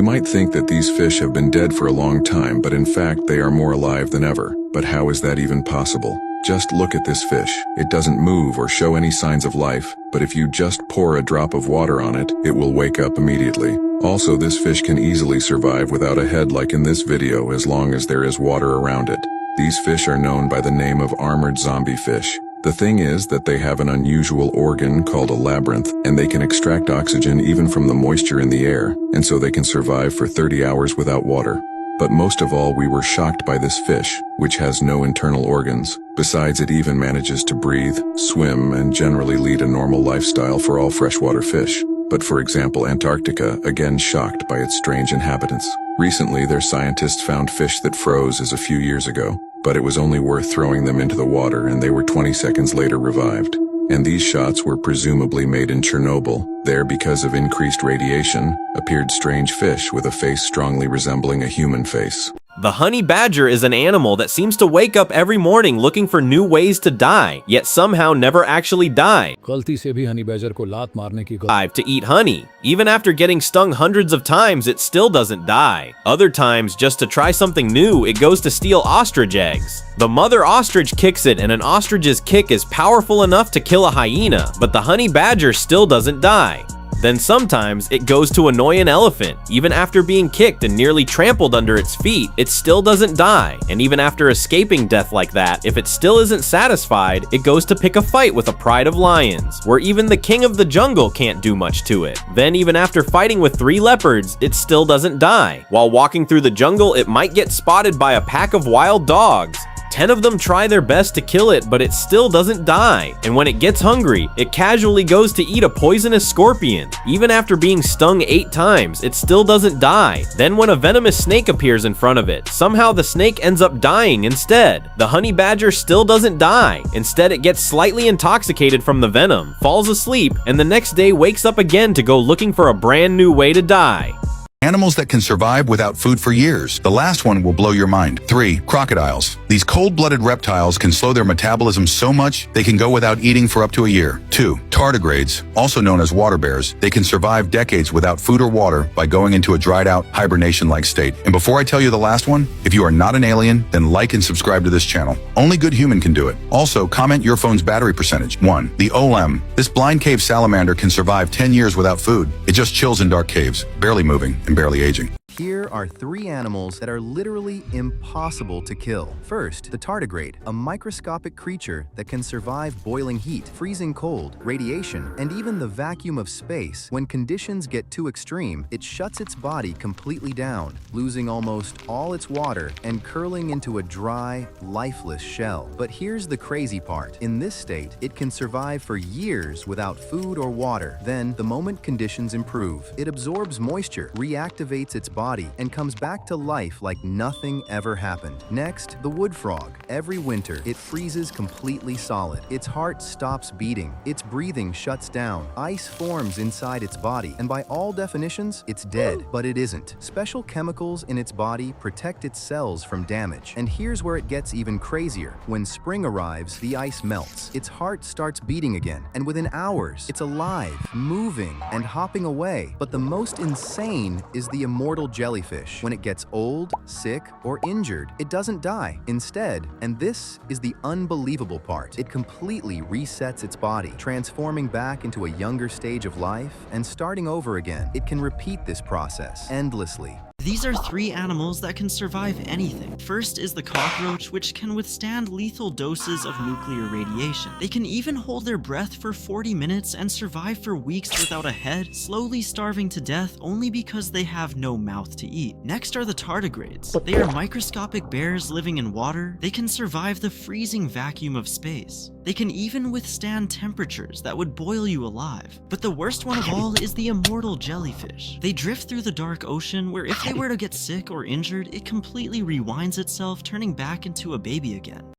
might think that these fish have been dead for a long time, but in fact they are more alive than ever. But how is that even possible? Just look at this fish. It doesn't move or show any signs of life, but if you just pour a drop of water on it, it will wake up immediately. Also, this fish can easily survive without a head like in this video as long as there is water around it. These fish are known by the name of armored zombie fish. The thing is that they have an unusual organ called a labyrinth, and they can extract oxygen even from the moisture in the air, and so they can survive for 30 hours without water. But most of all, we were shocked by this fish, which has no internal organs. Besides, it even manages to breathe, swim, and generally lead a normal lifestyle for all freshwater fish. But for example, Antarctica, again shocked by its strange inhabitants. Recently, their scientists found fish that froze as a few years ago, but it was only worth throwing them into the water and they were 20 seconds later revived. And these shots were presumably made in Chernobyl. There, because of increased radiation, appeared strange fish with a face strongly resembling a human face. The honey badger is an animal that seems to wake up every morning looking for new ways to die, yet somehow never actually die. To eat honey. Even after getting stung hundreds of times, it still doesn't die. Other times, just to try something new, it goes to steal ostrich eggs. The mother ostrich kicks it, and an ostrich's kick is powerful enough to kill a hyena, but the honey badger still doesn't die. Then sometimes it goes to annoy an elephant. Even after being kicked and nearly trampled under its feet, it still doesn't die. And even after escaping death like that, if it still isn't satisfied, it goes to pick a fight with a pride of lions, where even the king of the jungle can't do much to it. Then even after fighting with 3 leopards, it still doesn't die. While walking through the jungle, it might get spotted by a pack of wild dogs. 10 of them try their best to kill it, but it still doesn't die. And when it gets hungry, it casually goes to eat a poisonous scorpion. Even after being stung 8 times, it still doesn't die. Then when a venomous snake appears in front of it, somehow the snake ends up dying instead. The honey badger still doesn't die. Instead, it gets slightly intoxicated from the venom, falls asleep, and the next day wakes up again to go looking for a brand new way to die. Animals that can survive without food for years. The last one will blow your mind. 3. Crocodiles. These cold-blooded reptiles can slow their metabolism so much they can go without eating for up to a year. 2. Tardigrades, also known as water bears. They can survive decades without food or water by going into a dried-out, hibernation-like state. And before I tell you the last one, if you are not an alien, then like and subscribe to this channel. Only good human can do it. Also, comment your phone's battery percentage. 1. The olem. This blind cave salamander can survive 10 years without food. It just chills in dark caves, barely moving and barely aging. Here are 3 animals that are literally impossible to kill. First, the tardigrade, a microscopic creature that can survive boiling heat, freezing cold, radiation, and even the vacuum of space. When conditions get too extreme, it shuts its body completely down, losing almost all its water and curling into a dry, lifeless shell. But here's the crazy part. In this state, it can survive for years without food or water. Then, the moment conditions improve, it absorbs moisture, reactivates its body, and comes back to life like nothing ever happened. Next, the wood frog. Every winter, it freezes completely solid. Its heart stops beating. Its breathing shuts down. Ice forms inside its body, and by all definitions, it's dead. But it isn't. Special chemicals in its body protect its cells from damage. And here's where it gets even crazier. When spring arrives, the ice melts. Its heart starts beating again, and within hours, it's alive, moving, and hopping away. But the most insane is the immortal jellyfish. When it gets old, sick, or injured, it doesn't die. Instead, and this is the unbelievable part, it completely resets its body, transforming back into a younger stage of life and starting over again. It can repeat this process endlessly. These are 3 animals that can survive anything. First is the cockroach, which can withstand lethal doses of nuclear radiation. They can even hold their breath for 40 minutes and survive for weeks without a head, slowly starving to death only because they have no mouth to eat. Next are the tardigrades. They are microscopic bears living in water. They can survive the freezing vacuum of space. They can even withstand temperatures that would boil you alive. But the worst one of all is the immortal jellyfish. They drift through the dark ocean where if they were to get sick or injured, it completely rewinds itself, turning back into a baby again.